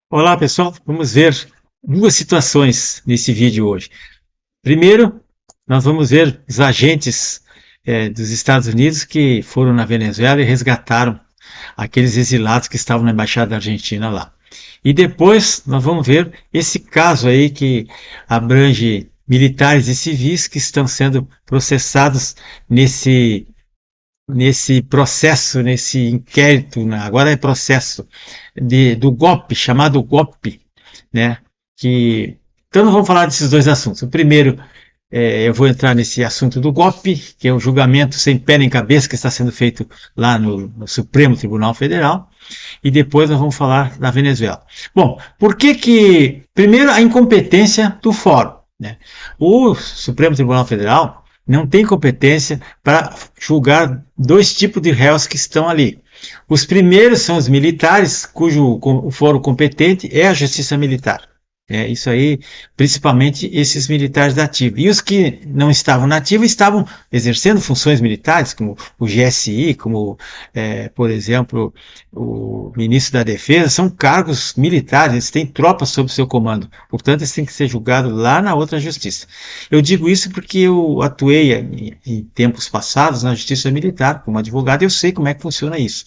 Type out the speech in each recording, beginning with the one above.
Olá pessoal, vamos ver duas situações nesse vídeo hoje. Primeiro, nós vamos ver os agentes dos Estados Unidos que foram na Venezuela e resgataram aqueles exilados que estavam na Embaixada da Argentina lá. E depois nós vamos ver esse caso aí que abrange militares e civis que estão sendo processados nesse processo, nesse inquérito, agora é processo do golpe, chamado golpe, né? Então vamos falar desses dois assuntos. O primeiro, eu vou entrar nesse assunto do golpe, que é o julgamento sem pé nem cabeça que está sendo feito lá no Supremo Tribunal Federal, e depois nós vamos falar da Venezuela. Bom, primeiro a incompetência do fórum, né? O Supremo Tribunal Federal não tem competência para julgar dois tipos de réus que estão ali. Os primeiros são os militares, cujo o fórum competente é a Justiça Militar. Isso aí, principalmente esses militares da ativa. E os que não estavam na ativa estavam exercendo funções militares, como o GSI, como, por exemplo, o ministro da Defesa, são cargos militares, eles têm tropas sob seu comando. Portanto, eles têm que ser julgados lá na outra justiça. Eu digo isso porque eu atuei em tempos passados na Justiça Militar como advogado e eu sei como é que funciona isso.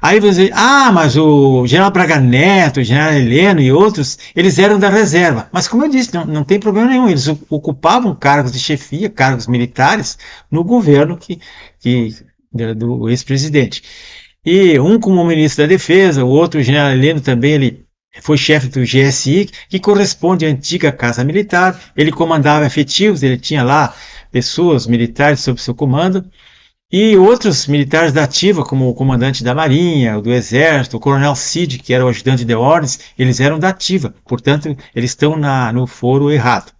Aí você diz, mas o general Braga Neto, o general Heleno e outros, eles eram da reserva. Mas como eu disse, não tem problema nenhum, eles ocupavam cargos de chefia, cargos militares, no governo do ex-presidente. E um como ministro da Defesa, o outro, o general Heleno, também ele foi chefe do GSI, que corresponde à antiga Casa Militar, ele comandava efetivos, ele tinha lá pessoas militares sob seu comando, e outros militares da ativa, como o comandante da Marinha, do Exército, o coronel Cid, que era o ajudante de ordens, eles eram da ativa, portanto, eles estão no foro errado.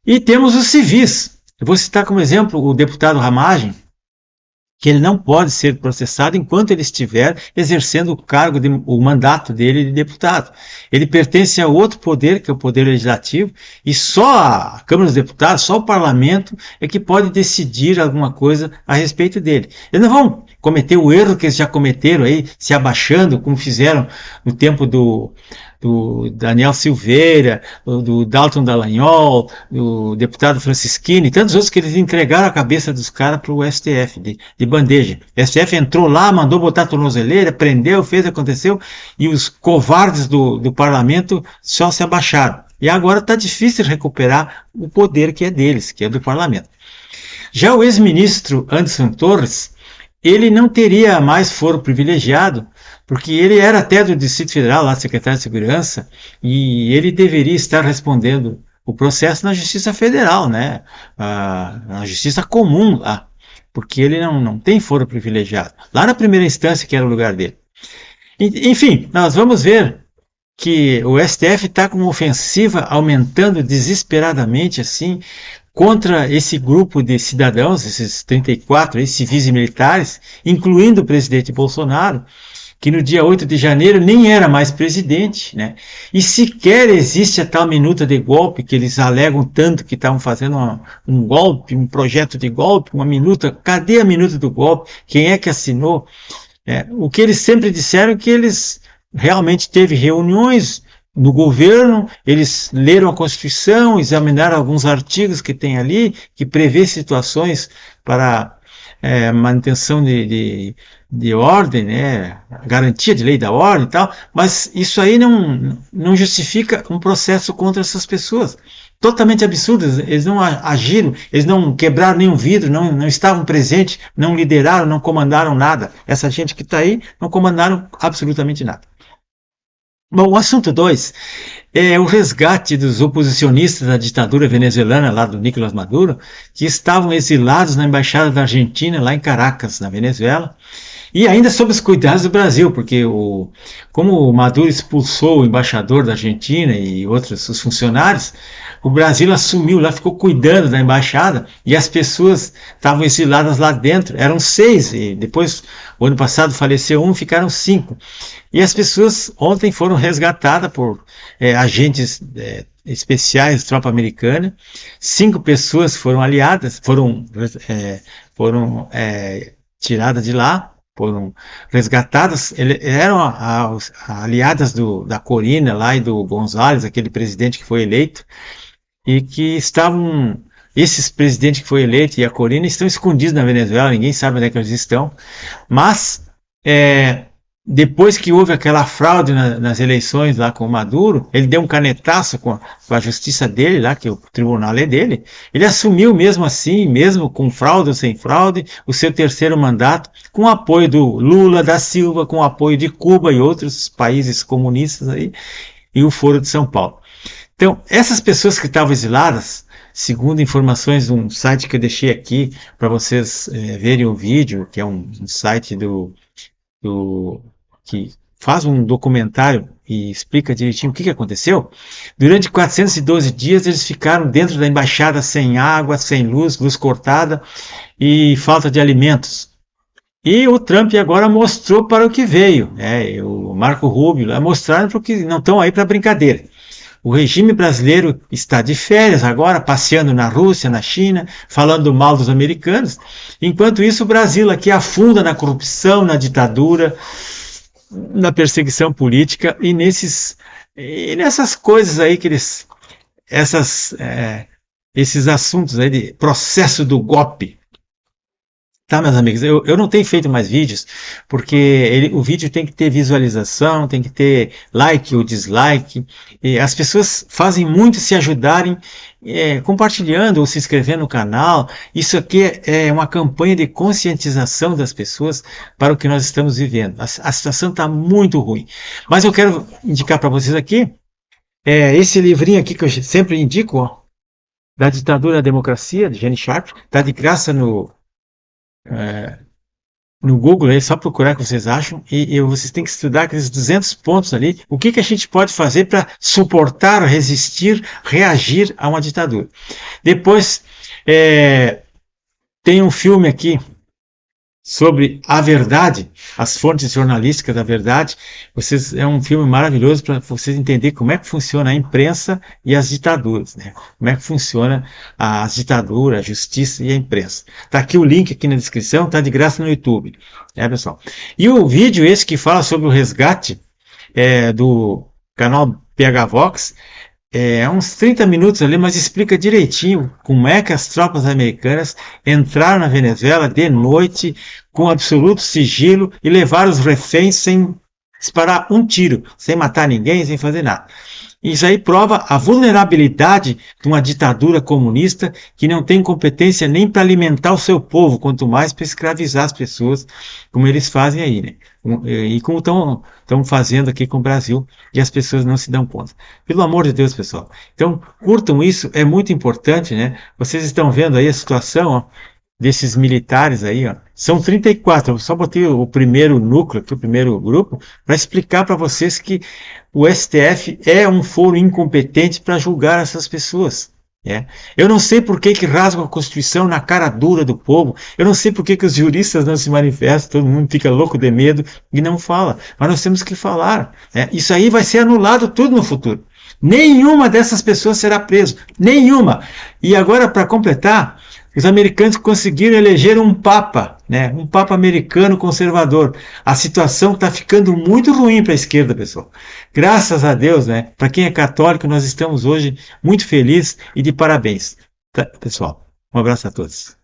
E temos os civis. Eu vou citar como exemplo o deputado Ramagem, que ele não pode ser processado enquanto ele estiver exercendo o mandato dele de deputado. Ele pertence a outro poder, que é o poder legislativo, e só a Câmara dos Deputados, só o parlamento é que pode decidir alguma coisa a respeito dele. Eles não vão cometer o erro que eles já cometeram aí, se abaixando, como fizeram no tempo do Daniel Silveira, do Dalton Dallagnol, do deputado Francisquini, e tantos outros que eles entregaram a cabeça dos caras para o STF, de bandeja. O STF entrou lá, mandou botar a tornozeleira, prendeu, fez, aconteceu, e os covardes do parlamento só se abaixaram. E agora está difícil recuperar o poder que é deles, que é do parlamento. Já o ex-ministro Anderson Torres, ele não teria mais foro privilegiado, porque ele era até do Distrito Federal, lá secretário de Segurança, e ele deveria estar respondendo o processo na Justiça Federal, né? Na Justiça Comum lá, porque ele não tem foro privilegiado. Lá na primeira instância, que era o lugar dele. Enfim, nós vamos ver que o STF está com uma ofensiva aumentando desesperadamente, assim, contra esse grupo de cidadãos, esses 34 civis e militares, incluindo o presidente Bolsonaro, que no dia 8 de janeiro nem era mais presidente, né? E sequer existe a tal minuta de golpe, que eles alegam tanto que estavam fazendo um golpe, um projeto de golpe, uma minuta. Cadê a minuta do golpe? Quem é que assinou? O que eles sempre disseram é que eles realmente teve reuniões no governo, eles leram a Constituição, examinaram alguns artigos que tem ali, que prevê situações para manutenção de ordem, né, garantia de lei da ordem e tal, mas isso aí não justifica um processo contra essas pessoas. Totalmente absurdas, eles não agiram, eles não quebraram nenhum vidro, não estavam presentes, não lideraram, não comandaram nada. Essa gente que está aí não comandaram absolutamente nada. Bom, o assunto 2 é o resgate dos oposicionistas da ditadura venezuelana, lá do Nicolás Maduro, que estavam exilados na Embaixada da Argentina, lá em Caracas, na Venezuela, e ainda sob os cuidados do Brasil, porque como o Maduro expulsou o embaixador da Argentina e outros os funcionários, o Brasil assumiu lá, ficou cuidando da embaixada, e as pessoas estavam exiladas lá dentro, eram 6, e depois, o ano passado faleceu um, ficaram 5. E as pessoas ontem foram resgatadas por agentes especiais, tropa americana. 5 pessoas foram aliadas, foram tiradas de lá, foram resgatadas, eram aliadas da Corina lá e do González, aquele presidente que foi eleito, e que estavam, esses presidentes que foi eleito e a Corina estão escondidos na Venezuela, ninguém sabe onde é que eles estão, mas depois que houve aquela fraude nas eleições lá com o Maduro, ele deu um canetaço com a justiça dele lá, que o tribunal é dele, ele assumiu mesmo assim, mesmo com fraude ou sem fraude, o seu terceiro mandato, com o apoio do Lula da Silva, com o apoio de Cuba e outros países comunistas aí, e o Foro de São Paulo. Então, essas pessoas que estavam exiladas, segundo informações de um site que eu deixei aqui para vocês verem o vídeo, que é um site que faz um documentário e explica direitinho o que aconteceu. Durante 412 dias eles ficaram dentro da embaixada sem água, sem luz, luz cortada e falta de alimentos. E o Trump agora mostrou para o que veio, o Marco Rubio lá mostraram para o que não estão aí para brincadeira. O regime brasileiro está de férias agora, passeando na Rússia, na China, falando mal dos americanos. Enquanto isso, o Brasil aqui afunda na corrupção, na ditadura, na perseguição política e nessas coisas aí que esses assuntos aí de processo do golpe. Tá, meus amigos, eu não tenho feito mais vídeos, porque o vídeo tem que ter visualização, tem que ter like ou dislike, e as pessoas fazem muito se ajudarem compartilhando ou se inscrevendo no canal. Isso aqui é uma campanha de conscientização das pessoas para o que nós estamos vivendo. A situação está muito ruim. Mas eu quero indicar para vocês aqui, esse livrinho aqui que eu sempre indico, ó, da Ditadura à Democracia, de Gene Sharp, está de graça no Google, é só procurar o que vocês acham, e vocês têm que estudar aqueles 200 pontos ali, o que a gente pode fazer para suportar, resistir, reagir a uma ditadura. Depois, tem um filme aqui sobre a verdade, as fontes jornalísticas da verdade. É um filme maravilhoso para vocês entenderem como é que funciona a imprensa e as ditaduras, né? Como é que funciona as ditaduras, a justiça e a imprensa. Tá aqui o link aqui na descrição, tá de graça no YouTube, pessoal. E o vídeo esse que fala sobre o resgate do canal PH Vox, uns 30 minutos ali, mas explica direitinho como é que as tropas americanas entraram na Venezuela de noite, com absoluto sigilo, e levaram os reféns sem disparar um tiro, sem matar ninguém, sem fazer nada. Isso aí prova a vulnerabilidade de uma ditadura comunista que não tem competência nem para alimentar o seu povo, quanto mais para escravizar as pessoas, como eles fazem aí, né? E como estão fazendo aqui com o Brasil, e as pessoas não se dão conta. Pelo amor de Deus, pessoal. Então, curtam isso, é muito importante, né? Vocês estão vendo aí a situação, ó, desses militares aí, ó. São 34, eu só botei o primeiro núcleo aqui, o primeiro grupo, para explicar para vocês que o STF é um foro incompetente para julgar essas pessoas. Eu não sei por que rasgam a Constituição na cara dura do povo, eu não sei por que os juristas não se manifestam, todo mundo fica louco de medo e não fala, mas nós temos que falar. Isso aí vai ser anulado tudo no futuro. Nenhuma dessas pessoas será presa, nenhuma. E agora, para completar, os americanos conseguiram eleger um papa, né? Um papa americano conservador. A situação está ficando muito ruim para a esquerda, pessoal. Graças a Deus, né? Para quem é católico, nós estamos hoje muito felizes e de parabéns. Tá, pessoal, um abraço a todos.